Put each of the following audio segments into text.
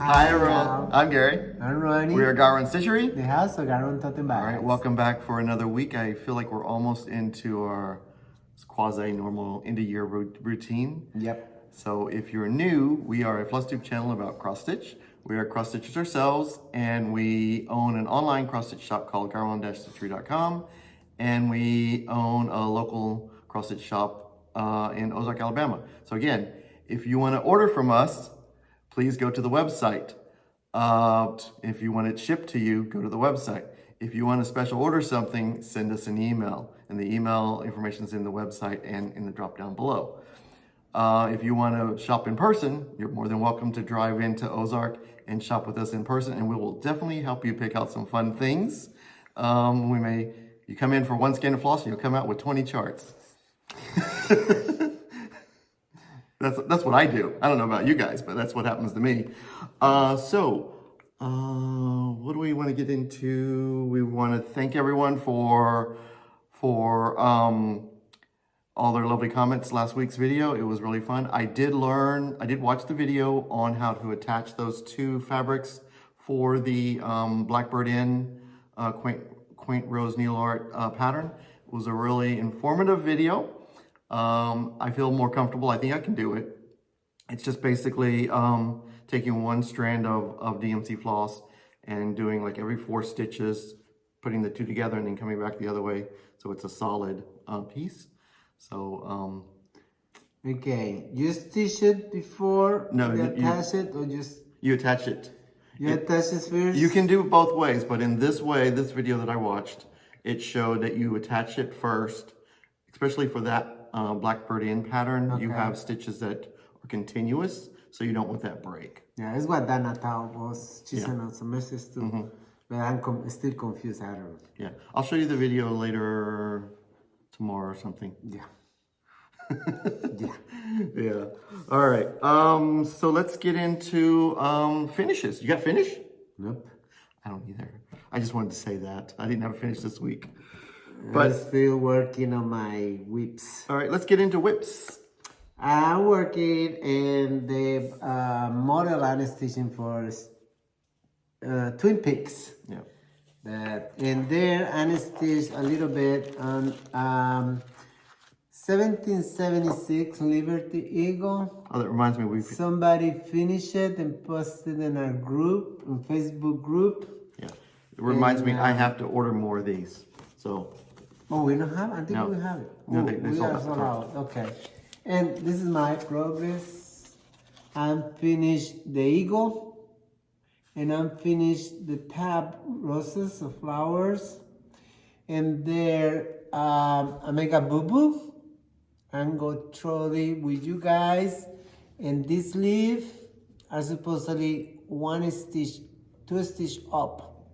Hi everyone, I'm Gary. I'm Ronnie. We are GaRon Stitchery. The house of GaRon Totem Bags. All right, welcome back for another week. I feel like we're almost into our quasi-normal end-of-year routine. Yep. So if you're new, we are a Flosstube channel about cross-stitch. We are cross-stitchers ourselves, and we own an online cross-stitch shop called GaRon-Stitchery.com, and we own a local cross-stitch shop in Ozark, Alabama. So again, if you want to order from us, please go to the website. If you want it shipped to you, go to the website. If you want to special order something, send us an email. And the email information is in the website and in the drop down below. If you want to shop in person, you're more than welcome to drive into Ozark and shop with us in person, and we will definitely help you pick out some fun things. You come in for one skein of floss, and you'll come out with 20 charts. That's what I do. I don't know about you guys, but that's what happens to me. What do we want to get into? We want to thank everyone for all their lovely comments last week's video. It was really fun. I did watch the video on how to attach those two fabrics for the Blackbird Inn Quaint Rose Needle Art pattern. It was a really informative video. I feel more comfortable. I think I can do it. It's just basically taking one strand of DMC floss and doing like every 4 stitches, putting the two together and then coming back the other way. So it's a solid piece. So, okay, you stitch it before you attach it, or just... You attach it. You attach it first? You can do it both ways, but in this way, this video that I watched, it showed that you attach it first, especially for that Blackbird Inn pattern. Okay. You have stitches that are continuous, so you don't want that break. Yeah, it's what Dana taught us. She sent out some messages too, but I'm still confused. I don't know. Yeah, I'll show you the video later tomorrow or something. Yeah. Yeah. All right. So let's get into finishes. You got finish? Nope. I don't either. I just wanted to say that. I didn't have a finish this week. But I'm still working on my whips. All right, let's get into whips. I'm working in the model I'm stitching for Twin Peaks. Yeah. And there I stitched a little bit on 1776 Liberty Eagle. Oh, that reminds me. Somebody finished it and posted in our group, on Facebook group. Yeah. It reminds me, I have to order more of these. So. Oh, we don't have it? I think we have it. No, they sold out. Okay. And this is my progress. I'm finished the eagle. And I'm finished the tab roses of flowers. And there, I make a boo-boo. I'm going to throw it with you guys. And this leaf are supposedly 1 stitch, 2 stitch up.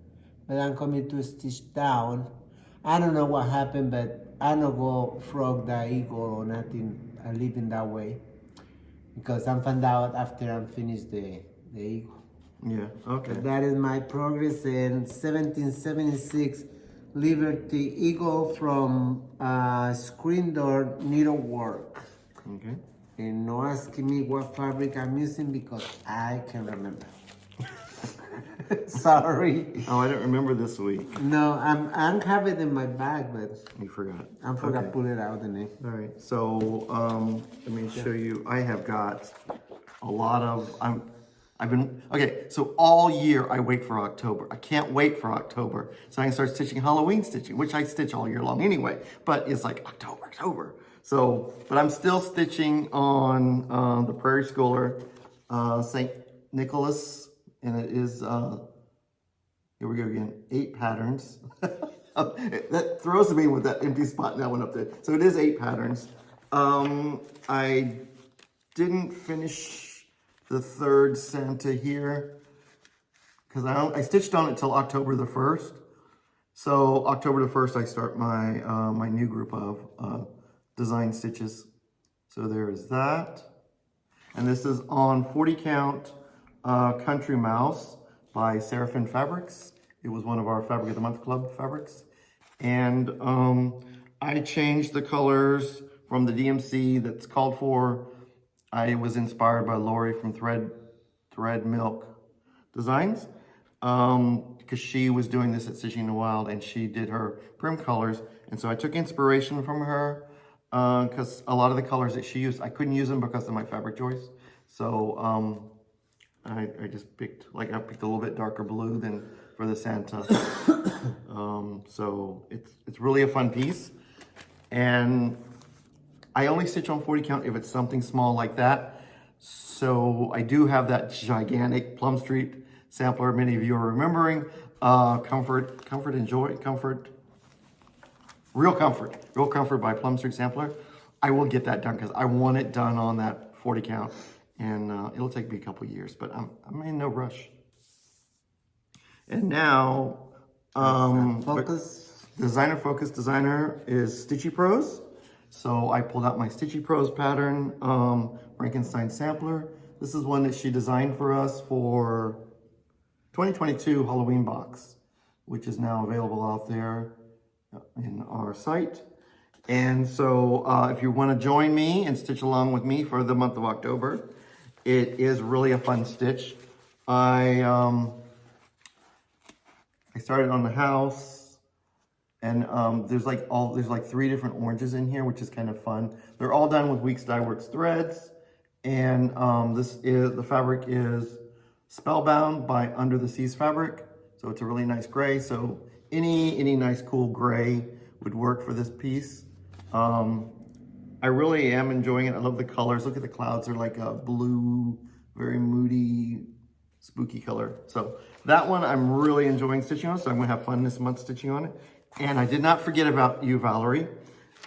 But I'm coming 2 stitch down. I don't know what happened, but I don't go frog the eagle or nothing. I leave it that way. Because I found out after I'm finished the eagle. Yeah, okay. But that is my progress in 1776 Liberty Eagle from Screen Door Needlework. Okay. And no asking me what fabric I'm using because I can't remember. Sorry. Oh, I don't remember this week. No, I have it in my bag, but you forgot. I forgot to pull it out in it. All right. So let me show you. I have got a lot of. So all year I wait for October. I can't wait for October, so I can start stitching Halloween stitching, which I stitch all year long anyway. But it's like October. So, but I'm still stitching on the Prairie Schooler St. Nicholas. And it is, here we go again, 8 patterns. That throws me with that empty spot that went up there. So it is 8 patterns. I didn't finish the 3rd Santa here because I stitched on it till October the 1st. So October the 1st, I start my my new group of design stitches. So there is that. And this is on 40 count. Country Mouse by Seraphim Fabrics. It was one of our Fabric of the Month Club fabrics. And I changed the colors from the DMC that's called for. I was inspired by Lori from Thread Milk designs, because she was doing this at Stitching in the Wild and she did her prim colors. And so I took inspiration from her, because a lot of the colors that she used, I couldn't use them because of my fabric choice. So I just picked, like I picked a little bit darker blue than for the Santa. So it's really a fun piece. And I only stitch on 40 count if it's something small like that. So I do have that gigantic Plum Street sampler many of you are remembering. Comfort and Joy, Real Comfort by Plum Street Sampler. I will get that done because I want it done on that 40 count. And it'll take me a couple years, but I'm in no rush. And now, Designer Focus Designer is Stitchy Pros. So I pulled out my Stitchy Pros pattern, Frankenstein sampler. This is one that she designed for us for 2022 Halloween box, which is now available out there in our site. And so if you want to join me and stitch along with me for the month of October, it is really a fun stitch. I started on the house, and there's like 3 different oranges in here, which is kind of fun. They're all done with Weeks Dye Works threads, and the fabric is Spellbound by Under the Seas fabric. So it's a really nice gray. So any nice cool gray would work for this piece. I really am enjoying it. I love the colors. Look at the clouds. They're like a blue, very moody, spooky color. So that one I'm really enjoying stitching on. So I'm gonna have fun this month stitching on it. And I did not forget about you, Valerie.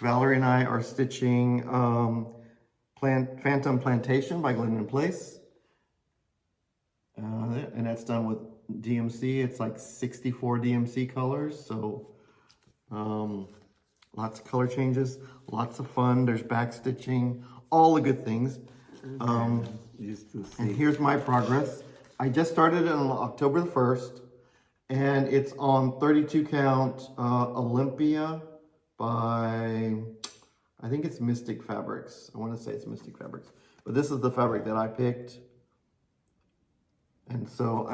Valerie and I are stitching Phantom Plantation by Glidden Place. And that's done with DMC. It's like 64 DMC colors. So lots of color changes, lots of fun. There's back stitching, all the good things. And here's my progress. I just started it on October the 1st, and it's on 32 count Olympia by, I think it's Mystic Fabrics. I want to say it's Mystic Fabrics, but this is the fabric that I picked. And so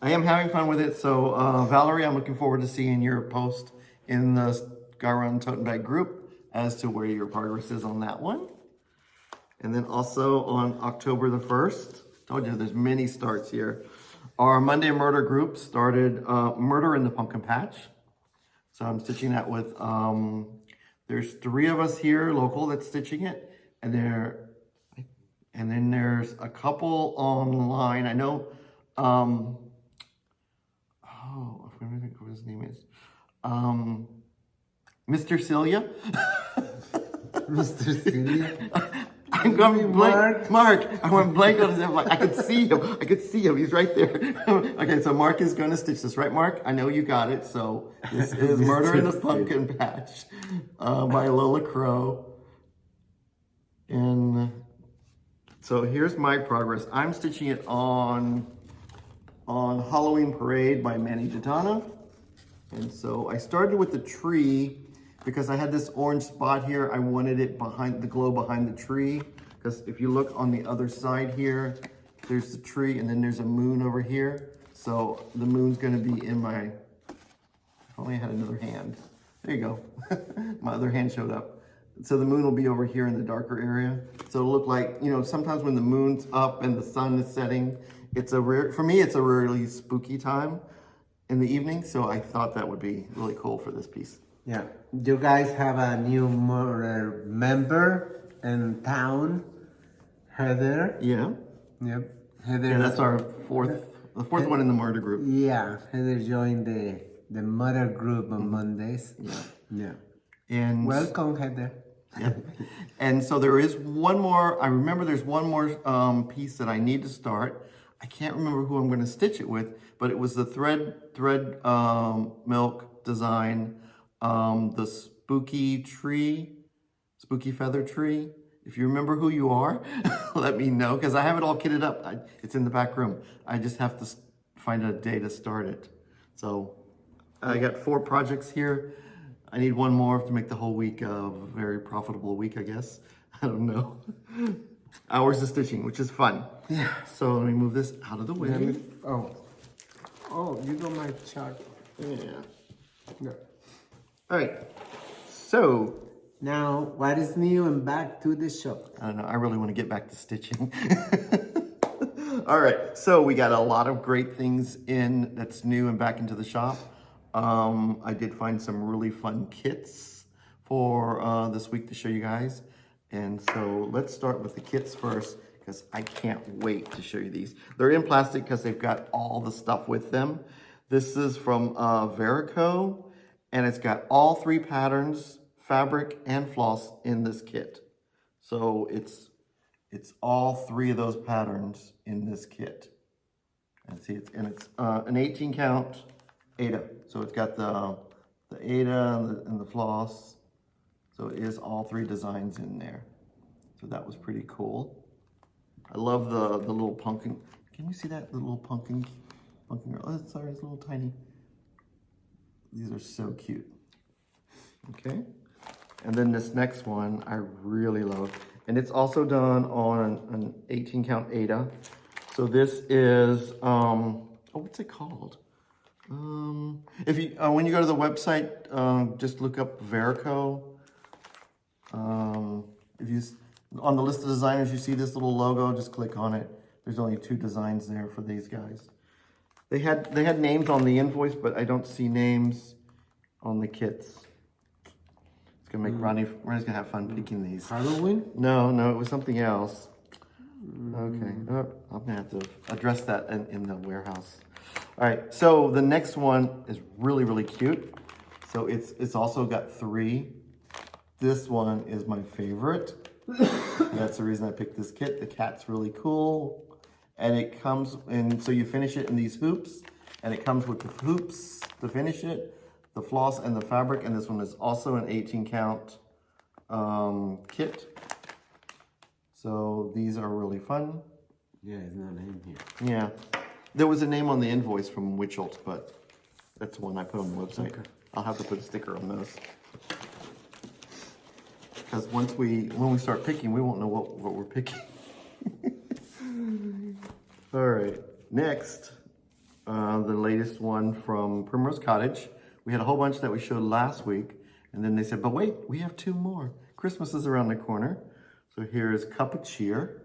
I am having fun with it. So Valerie, I'm looking forward to seeing your post in the GaRon Tote Bag group as to where your progress is on that one. And then also on October the 1st, told you there's many starts here. Our Monday Murder group started Murder in the Pumpkin Patch. So I'm stitching that with, there's 3 of us here local that's stitching it. And then there's a couple online. I know, I forget what his name is. Mr. Celia. Mr. Celia. I'm going blank. Mark. I went blank on his name. Like, I could see him. He's right there. Okay, so Mark is going to stitch this, right, Mark? I know you got it. So this is Murder in the Pumpkin Patch by Lola Crow. And so here's my progress. I'm stitching it on Halloween Parade by Manny Gitana. And so I started with the tree because I had this orange spot here. I wanted it behind the glow behind the tree. Because if you look on the other side here, there's the tree and then there's a moon over here. So the moon's gonna be in my, if only I had another hand. There you go. My other hand showed up. So the moon will be over here in the darker area. So it'll look like, you know, sometimes when the moon's up and the sun is setting, for me, it's a really spooky time in the evening. So I thought that would be really cool for this piece. Yeah, you guys have a new member in town, Heather. Yeah. Yep, Heather. And that's our fourth one in the murder group. Yeah, Heather joined the murder group on Mondays. Yeah. Yeah. And welcome, Heather. Yeah. And so there is one more. I remember there's one more piece that I need to start. I can't remember who I'm going to stitch it with, but it was the thread milk design. The spooky feather tree. If you remember who you are, let me know, because I have it all kitted up. It's in the back room. I just have to find a day to start it. So I got 4 projects here. I need one more to make the whole week a very profitable week, I guess. I don't know. hours of stitching, which is fun. Yeah. So let me move this out of the way. Oh, you got my chart. Yeah. No. All right. So Now, what is new and back to the shop? I don't know. I really want to get back to stitching. All right. So we got a lot of great things in that's new and back into the shop. I did find some really fun kits for this week to show you guys. And so let's start with the kits first because I can't wait to show you these. They're in plastic because they've got all the stuff with them. This is from Verico, and it's got all 3 patterns, fabric and floss in this kit. So it's all 3 of those patterns in this kit. And see, it's an 18 count Aida. So it's got the Aida and the floss. So it is all 3 designs in there. So that was pretty cool. I love the little pumpkin. Can you see that? The little pumpkin girl. Oh, sorry, it's a little tiny. These are so cute. Okay. And then this next one I really love. And it's also done on an 18 count Aida. So this is, what's it called? If you, when you go to the website, just look up Verico. If you, on the list of designers, you see this little logo, just click on it. There's only 2 designs there for these guys. They had names on the invoice, but I don't see names on the kits. It's gonna make Ronnie's gonna have fun picking these. Halloween? No, it was something else. Okay, I'm gonna have to address that in the warehouse. All right, so the next one is really, really cute. So it's also got 3. This one is my favorite. That's the reason I picked this kit. The cat's really cool. And it comes in, so you finish it in these hoops, and it comes with the hoops to finish it, the floss and the fabric, and this one is also an 18 count kit. So these are really fun. Yeah, it's not in here. Yeah. There was a name on the invoice from Witchelt, but that's the one I put on the website. Okay. I'll have to put a sticker on those. Because when we start picking, we won't know what we're picking. All right, next, the latest one from Primrose Cottage. We had a whole bunch that we showed last week, and then they said, but wait, we have 2 more. Christmas is around the corner. So here's Cup of Cheer.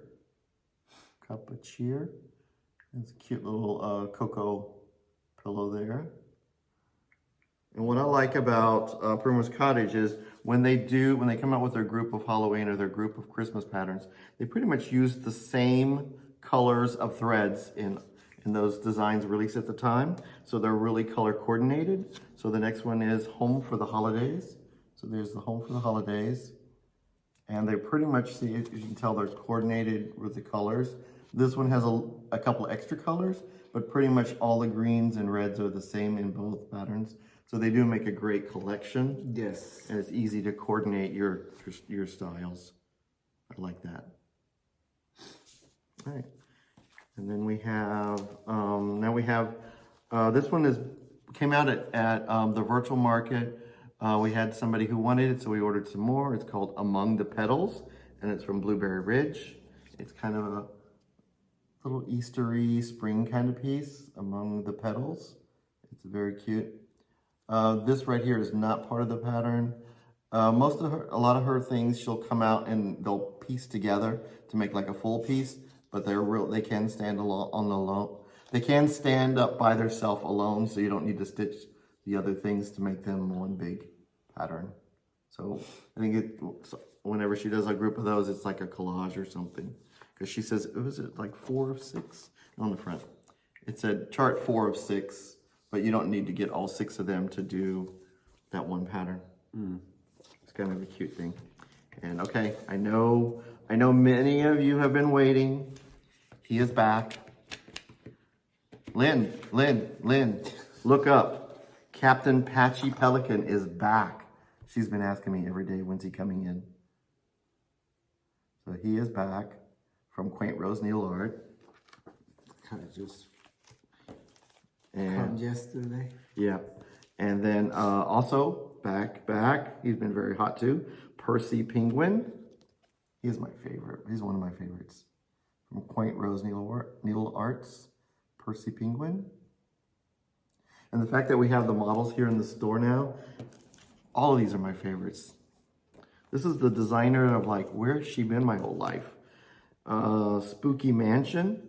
Cup of Cheer. It's a cute little cocoa pillow there. And what I like about Primrose Cottage is when they come out with their group of Halloween or their group of Christmas patterns, they pretty much use the same colors of threads in those designs released at the time. So they're really color coordinated. So the next one is Home for the Holidays. So there's the Home for the Holidays. And they pretty much, see, you can tell they're coordinated with the colors. This one has a couple extra colors, but pretty much all the greens and reds are the same in both patterns. So they do make a great collection. Yes. And it's easy to coordinate your styles. I like that. All right. And then we have, this one came out at the virtual market. We had somebody who wanted it, so we ordered some more. It's called Among the Petals, and it's from Blueberry Ridge. It's kind of a little Eastery spring kind of piece, Among the Petals. It's very cute. This right here is not part of the pattern. A lot of her things, she'll come out and they'll piece together to make like a full piece, but they can stand alone. They can stand up by themselves alone, so you don't need to stitch the other things to make them one big pattern. So I think whenever she does a group of those, it's like a collage or something. Because she says, was it like 4 of 6 on the front? It said chart 4 of 6, but you don't need to get all 6 of them to do that one pattern. It's kind of a cute thing. And okay, I know many of you have been waiting. He is back. Lynn, look up. Captain Patchy Pelican is back. She's been asking me every day, when's he coming in? So he is back from Quaint Rose Needle Art. Kind of just come yesterday. Yeah. And then also back, he's been very hot too. Percy Penguin. He is my favorite. He's one of my favorites. From Quaint Rose Needle Arts, Percy Penguin. And the fact that we have the models here in the store now, all of these are my favorites. This is the designer of like, where's she been my whole life? Spooky Mansion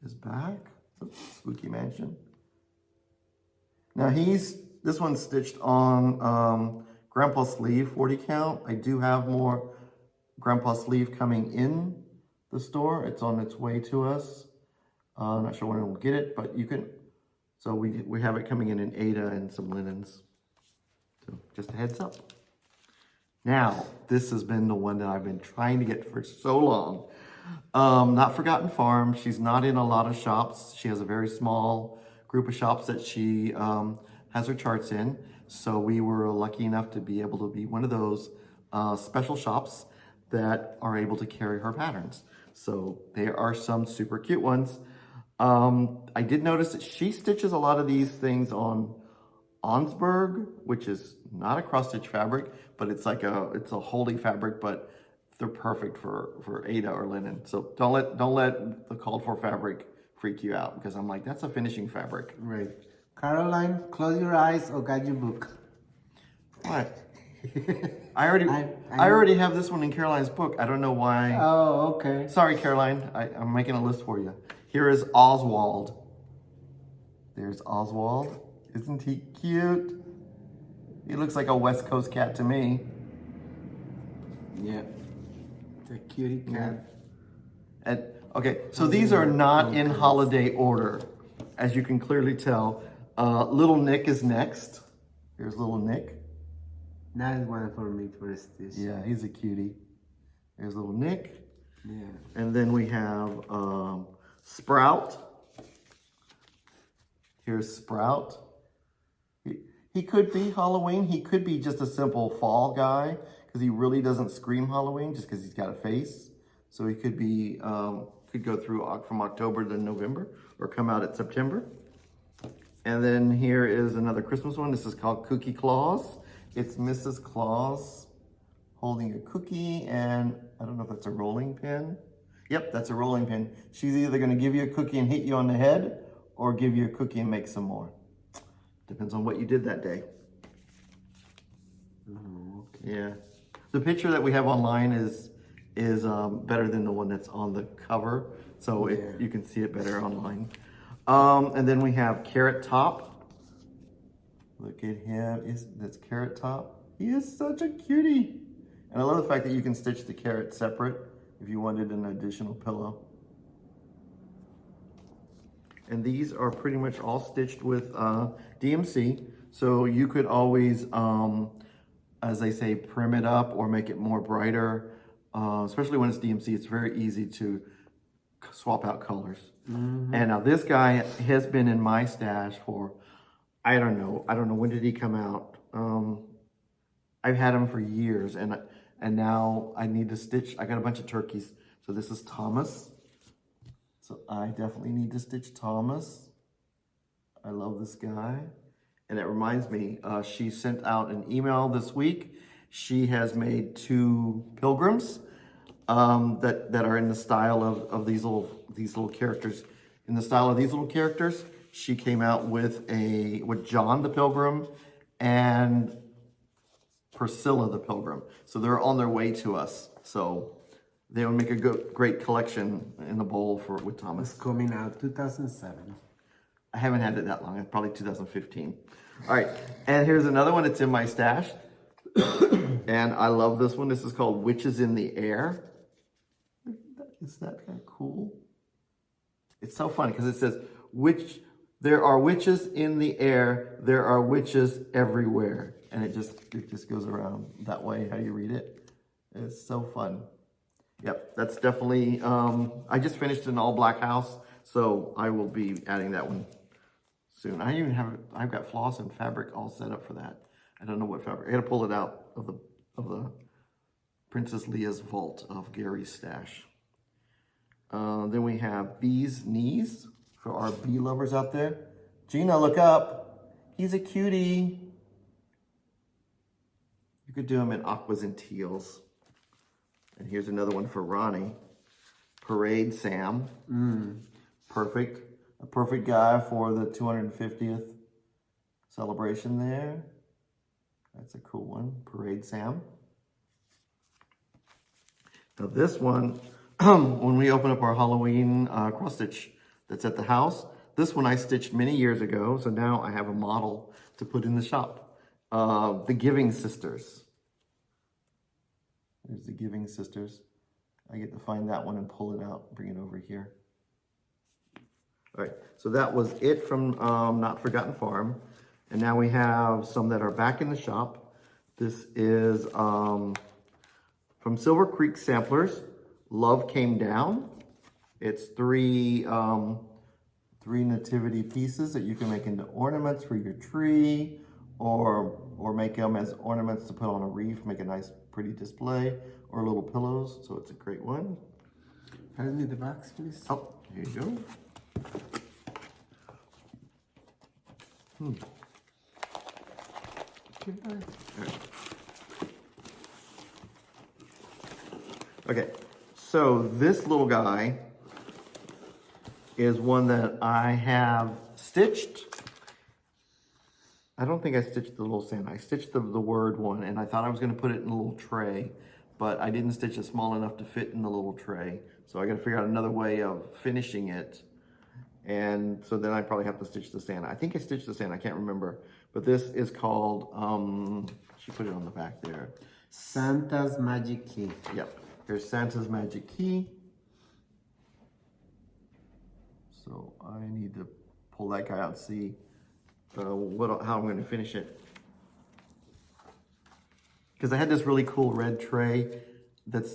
is back. Oops, Spooky Mansion. Now this one's stitched on Grandpa Sleeve 40 count. I do have more Grandpa Sleeve coming in the store. It's on its way to us. I'm not sure when we'll get it, but you can. So we have it coming in Ada and some linens. So just a heads up. Now, this has been the one that I've been trying to get for so long. Not Forgotten Farm. She's not in a lot of shops. She has a very small group of shops that she has her charts in. So we were lucky enough to be able to be one of those special shops that are able to carry her patterns. So there are some super cute ones. I did notice that she stitches a lot of these things on Onsberg, which is not a cross stitch fabric, but it's like it's a holy fabric, but they're perfect for Ada or linen. So don't let the called for fabric freak you out, because I'm like, that's a finishing fabric. Right. Caroline, close your eyes or got your book. What? I already have this one in Caroline's book. I don't know why. Oh, okay. Sorry, Caroline. I'm making a list for you. Here is Oswald. There's Oswald. Isn't he cute? He looks like a West Coast cat to me. Yeah. The cutie cat. And, okay, so these are not in holiday order, as you can clearly tell. Little Nick is next. Here's Little Nick. That is one for me for stitch. Yeah, he's a cutie. There's Little Nick. Yeah. And then we have Sprout. Here's Sprout. He could be Halloween. He could be just a simple fall guy, because he really doesn't scream Halloween just because he's got a face. So he could be, could go through from October to November or come out at September. And then here is another Christmas one. This is called Cookie Claus. It's Mrs. Claus holding a cookie, and I don't know if that's a rolling pin. Yep, that's a rolling pin. She's either gonna give you a cookie and hit you on the head, or give you a cookie and make some more. Depends on what you did that day. Oh, okay. Yeah. The picture that we have online is better than the one that's on the cover. So you can see it better online. And then we have Carrot Top. Look at him. That's Carrot Top. He is such a cutie. And I love the fact that you can stitch the carrot separate if you wanted an additional pillow. And these are pretty much all stitched with DMC. So you could always, as they say, prim it up or make it more brighter. Especially when it's DMC, it's very easy to swap out colors. Mm-hmm. And now this guy has been in my stash for, I don't know when did he come out? I've had him for years, and now I need to stitch. I got a bunch of turkeys. So this is Thomas. So I definitely need to stitch Thomas. I love this guy. And it reminds me, she sent out an email this week. She has made 2 pilgrims that are in the style of these little characters. In the style of these little characters, she came out with John the Pilgrim and Priscilla the Pilgrim. So they're on their way to us. So they would make a great collection in the bowl with Thomas. It's coming out 2007. I haven't had it that long. It's probably 2015. All right, and here's another one. It's in my stash. And I love this one. This is called Witches in the Air. Is that kind of cool? It's so funny because it says, there are witches in the air, there are witches everywhere. And it just goes around that way, how you read it. It's so fun. Yep, that's definitely, I just finished an all black house, so I will be adding that one soon. I've got floss and fabric all set up for that. I don't know what fabric. I gotta pull it out of the Princess Leia's vault of Gary's stash. Then we have Bee's Knees for our bee lovers out there. Gina, look up. He's a cutie. You could do him in aquas and teals. And here's another one for Ronnie. Parade Sam. Perfect. A perfect guy for the 250th celebration there. That's a cool one. Parade Sam. Now this one, when we open up our Halloween cross stitch that's at the house, this one I stitched many years ago, so now I have a model to put in the shop. The Giving Sisters. There's the Giving Sisters. I get to find that one and pull it out, bring it over here. All right, so that was it from Not Forgotten Farm. And now we have some that are back in the shop. This is from Silver Creek Samplers, Love Came Down. It's three nativity pieces that you can make into ornaments for your tree, or make them as ornaments to put on a wreath, make a nice pretty display, or little pillows. So it's a great one. Pass me the box, please. Oh, here you go. Okay, so this little guy is one that I have stitched. I don't think I stitched the little Santa. I stitched the word one, and I thought I was going to put it in a little tray, but I didn't stitch it small enough to fit in the little tray. So I got to figure out another way of finishing it. And so then I probably have to stitch the Santa. I think I stitched the Santa, I can't remember. But this is called, she put it on the back there. Santa's Magic Key. Yep, here's Santa's Magic Key. So I need to pull that guy out and see how I'm going to finish it. Because I had this really cool red tray that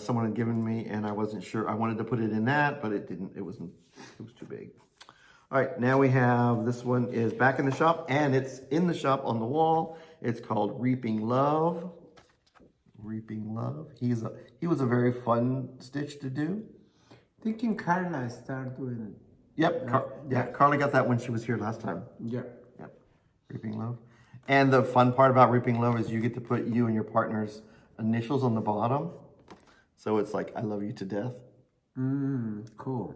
someone had given me, and I wasn't sure. I wanted to put it in that, but it didn't. It was too big. All right, now we have, this one is back in the shop, and it's in the shop on the wall. It's called Reaping Love. Reaping Love. He was a very fun stitch to do. Thinking Carla started doing. Yep, Carly got that when she was here last time. Yep. Yep, Reaping Love. And the fun part about Reaping Love is you get to put you and your partner's initials on the bottom. So it's like, I love you to death. Cool.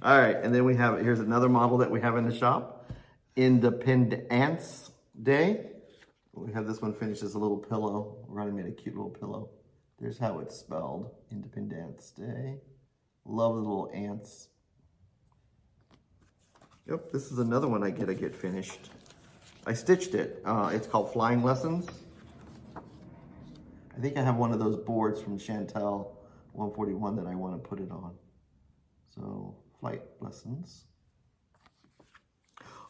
All right, and then we have, here's another model that we have in the shop. Independence Day. We have this one finished as a little pillow. Ronnie made a cute little pillow. There's how it's spelled, Independence Day. Love the little ants. Yep, this is another one I get to get finished. I stitched it. It's called Flying Lessons. I think I have one of those boards from Chantel 141 that I want to put it on. So, Flight Lessons.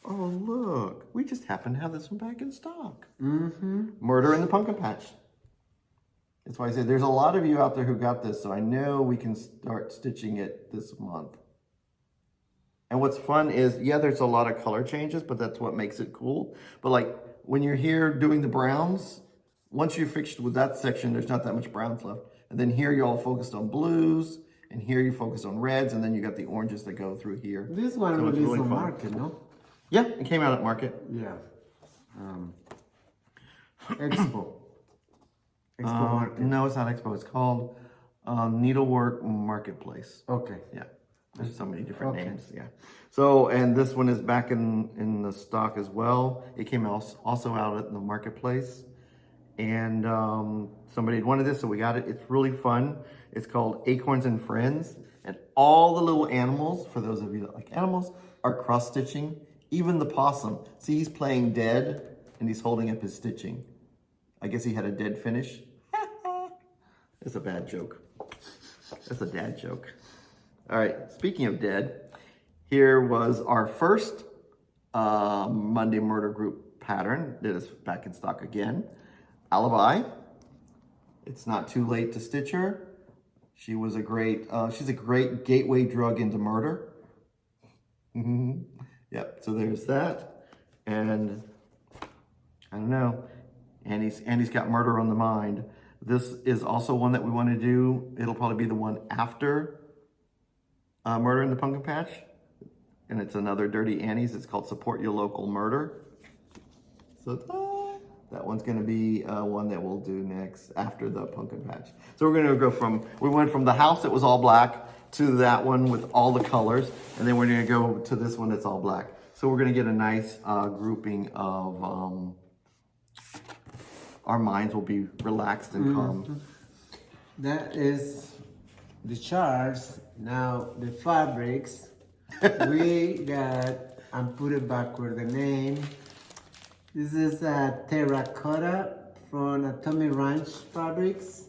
Oh, look. We just happen to have this one back in stock. Murder in the Pumpkin Patch. That's why I said there's a lot of you out there who got this, so I know we can start stitching it this month. And what's fun is, yeah, there's a lot of color changes, but that's what makes it cool. But like when you're here doing the browns, once you're fixed with that section, there's not that much browns left. And then here you're all focused on blues, and here you focus on reds, and then you got the oranges that go through here. This one so released really on fun. Market, no? Yeah, it came out at Market. Yeah. Expo. Expo Market. No, it's not Expo. It's called Needlework Marketplace. Okay. Yeah. There's so many different names, yeah. So, and this one is back in the stock as well. It came also out at the marketplace. And somebody had wanted this, so we got it. It's really fun. It's called Acorns and Friends. And all the little animals, for those of you that like animals, are cross-stitching. Even the possum. See, he's playing dead, and he's holding up his stitching. I guess he had a dead finish. It's a bad joke. That's a dad joke. All right, speaking of dead, here was our first Monday Murder Group pattern that is back in stock again. Alibi. It's not too late to stitch her. She was a great, she's a great gateway drug into murder. Yep, so there's that. And I don't know, Andy's got murder on the mind. This is also one that we want to do. It'll probably be the one after Murder in the Pumpkin Patch. And it's another Dirty Annie's. It's called Support Your Local Murder. So That one's gonna be one that we'll do next after the pumpkin patch. So we're gonna go we went from the house that was all black to that one with all the colors, and then we're gonna go to this one that's all black. So we're gonna get a nice grouping of, our minds will be relaxed and calm. That is the charts. Now the fabrics, we got, and put it backward the name. This is a terracotta from Atomic Ranch Fabrics.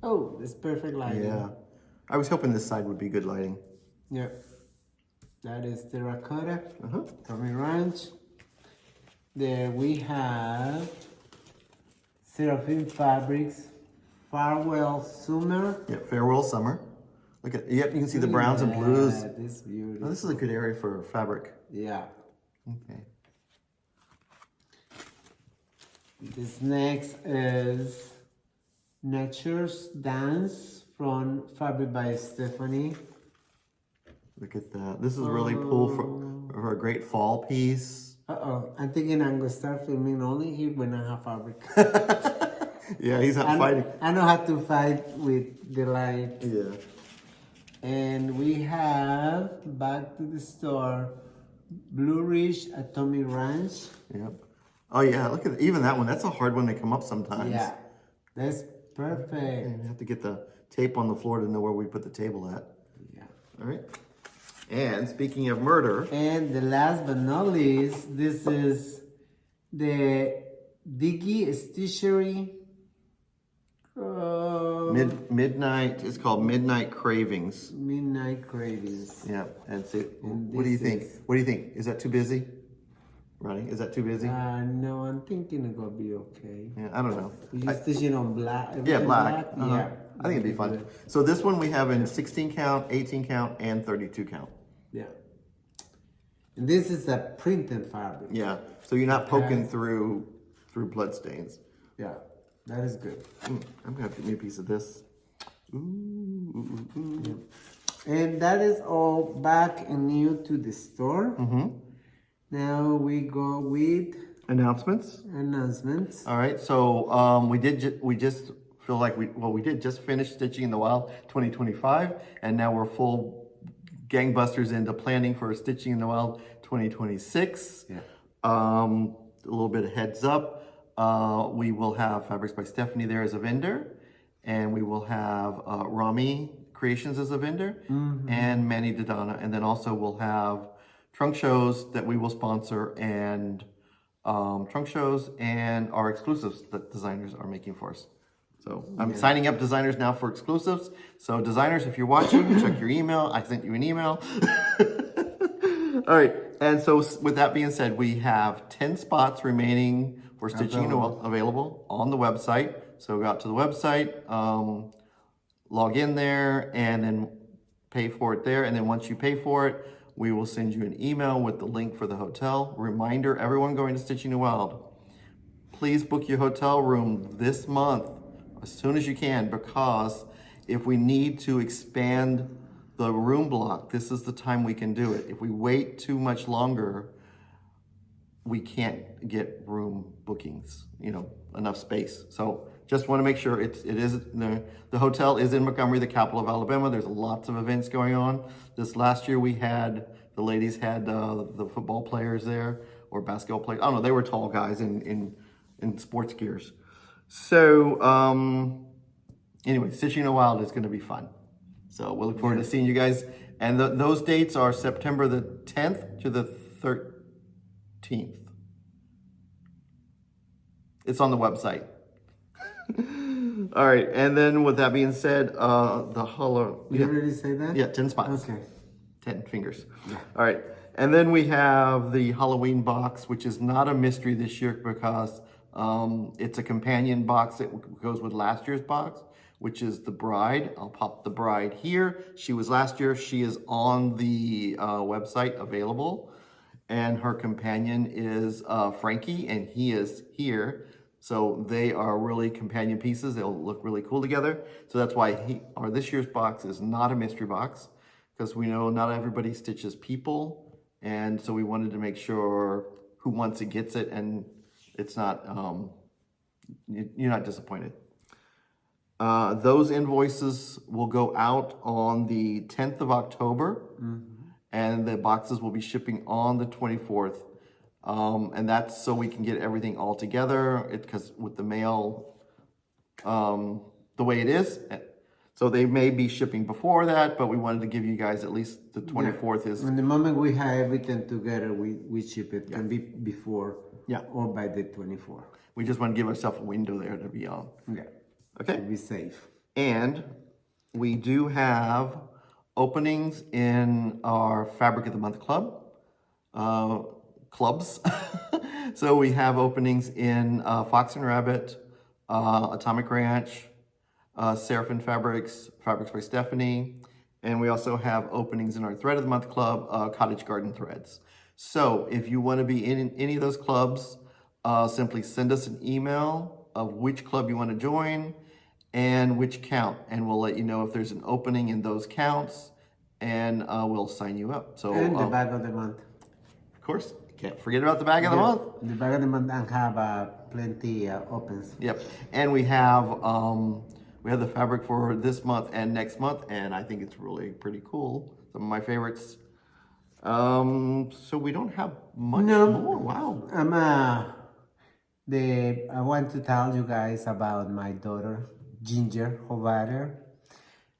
Oh, it's perfect lighting. Yeah. I was hoping this side would be good lighting. Yeah. That is terracotta, Uh-huh. Atomic Ranch. There we have Seraphim Fabrics, Farewell Summer. Yeah, Farewell Summer. Look at, yep, you can see the browns and blues. Yeah, this is beautiful. Oh, this is a good area for fabric. Yeah. Okay. This next is Nature's Dance from Fabric by Stephanie. Look at that. This is really cool for a great fall piece. Uh-oh, I'm thinking I'm gonna start filming only here when I have fabric. Yeah, he's not fighting. I know how to fight with the light. Yeah. And we have, back to the store, Blue Ridge Atomic Ranch. Yep. Oh yeah, look at even that one. That's a hard one to come up sometimes. Yeah, that's perfect. And you have to get the tape on the floor to know where we put the table at. Yeah. All right. And speaking of murder. And the last but not least, this is the GaRon Stitchery. Midnight. It's called Midnight Cravings. Midnight Cravings. Yeah. And so, And what do you this think? is- What do you think? Is that too busy? Ronnie, is that too busy? No, I'm thinking it's gonna be okay. Yeah, I don't know. You just stitching on black. Yeah, everything black. Yeah. I think it'd be fun. So this one we have in 16 count, 18 count, and 32 count. Yeah. And this is a printed fabric. Yeah. So you're not poking through blood stains. Yeah. That is good. I'm gonna have to get me a piece of this. Ooh. And that is all back and new to the store. Now we go with Announcements. announcements. All right. So we just feel like we did just finish Stitching in the Wild 2025, and now we're full gangbusters into planning for Stitching in the Wild 2026. Yeah. A little bit of heads up. We will have Fabrics by Stephanie there as a vendor, and we will have Rami Creations as a vendor, and Manny Dodonna, and then also we'll have trunk shows that we will sponsor, and trunk shows and our exclusives that designers are making for us. So I'm signing up designers now for exclusives. So designers, if you're watching, check your email. I sent you an email. All right. And so with that being said, we have 10 spots remaining for Stitching available on the website. So go out to the website, log in there, and then pay for it there. And then once you pay for it, we will send you an email with the link for the hotel. Reminder, everyone going to Stitching in the Wild, please book your hotel room this month as soon as you can, because if we need to expand the room block, this is the time we can do it. If we wait too much longer, we can't get room bookings, enough space. So just want to make sure the hotel is in Montgomery, the capital of Alabama. There's lots of events going on. This last year the ladies had the football players there, or basketball players. I don't know, they were tall guys in sports gears. So anyway, Stitching in the Wild is going to be fun. So we'll look forward to seeing you guys. And those dates are September the 10th to the 13th. It's on the website. All right. And then with that being said, the hollow. You already say that? Yeah, 10 spots. Okay. 10 fingers. Yeah. All right. And then we have the Halloween box, which is not a mystery this year because it's a companion box that goes with last year's box, which is the bride. I'll pop the bride here. She was last year. She is on the website available. And her companion is Frankie, and he is here. So they are really companion pieces. They'll look really cool together. So that's why this year's box is not a mystery box, because we know not everybody stitches people. And so we wanted to make sure who wants it gets it, and it's not, you're not disappointed. Those invoices will go out on the 10th of October, and the boxes will be shipping on the 24th. And that's so we can get everything all together, because with the mail, the way it is, so they may be shipping before that, but we wanted to give you guys at least the 24th is. When the moment we have everything together, we ship it. Can be before or by the 24th. We just want to give ourselves a window there to be on. Yeah. Okay. To be safe. And we do have openings in our Fabric of the Month Club, clubs. So we have openings in Fox and Rabbit, Atomic Ranch, Seraphim Fabrics, Fabrics by Stephanie, and we also have openings in our Thread of the Month Club, Cottage Garden Threads. So if you want to be in any of those clubs, simply send us an email of which club you want to join and which count, and we'll let you know if there's an opening in those counts, and we'll sign you up. So and the bag of the month. Of course, can't forget about the bag of the month. The bag of the month and have plenty opens. Yep, and we have the fabric for this month and next month, and I think it's really pretty cool. Some of my favorites. So we don't have much more. Wow. I want to tell you guys about my daughter, Ginger Hovater.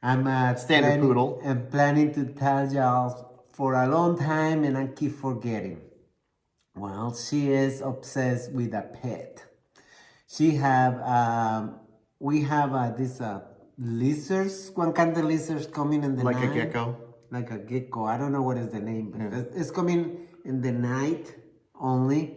I'm Standard poodle. I'm planning to tell y'all for a long time, and I keep forgetting. Well, she is obsessed with a pet. She have we have these lizards, one kind of lizards coming in the night. Like a gecko? Like a gecko. I don't know what is the name, but it's coming in the night only.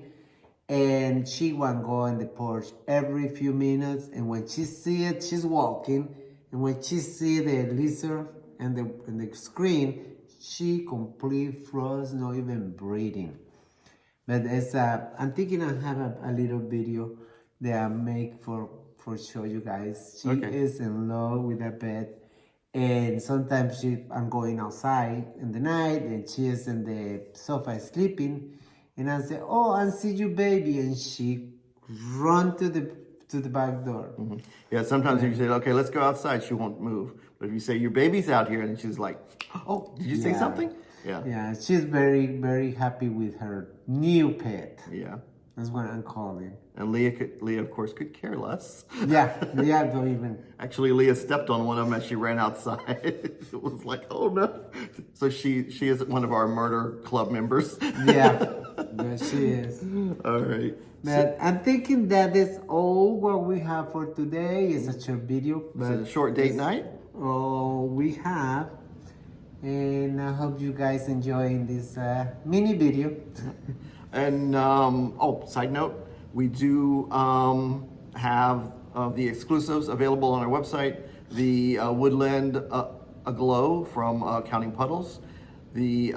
And she won't go on the porch every few minutes. And when she see it, she's walking. And when she see the lizard and the screen, she complete froze, not even breathing. But it's I'm thinking I have a little video that I make for show you guys. She is in love with that pet. And sometimes I'm going outside in the night and she is in the sofa sleeping. And I say, "Oh, I see you, baby," and she run to the back door. Mm-hmm. Yeah, sometimes if you say, "Okay, let's go outside," she won't move. But if you say, "Your baby's out here," and she's like, "Oh, did you say something?" Yeah. Yeah, she's very, very happy with her new pet. Yeah. That's what I'm calling. And Leah, of course, could care less. Yeah, Leah don't even. Actually, Leah stepped on one of them as she ran outside. It was like, oh no. So she is one of our murder club members. Yeah, she is. All right. But I'm thinking that is all what we have for today. It's a short video. But it's a short date night. All we have. And I hope you guys enjoying this mini video. And, side note, we do have the exclusives available on our website. The Woodland Aglow from Counting Puddles. The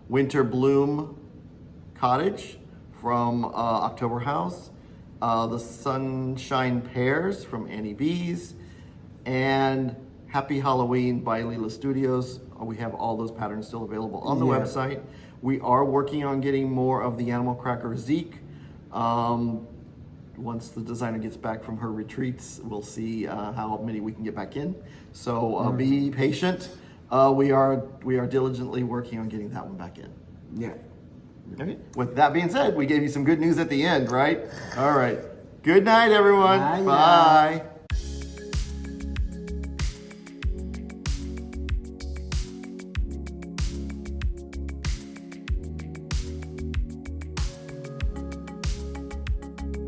Winter Bloom Cottage from October House. The Sunshine Pears from Annie B's. And Happy Halloween by Leela Studios. We have all those patterns still available on the website. We are working on getting more of the Animal Cracker Zeke. Once the designer gets back from her retreats, we'll see how many we can get back in. So be patient. We are diligently working on getting that one back in. Yeah. Okay. With that being said, we gave you some good news at the end, right? All right. Good night, everyone. Bye.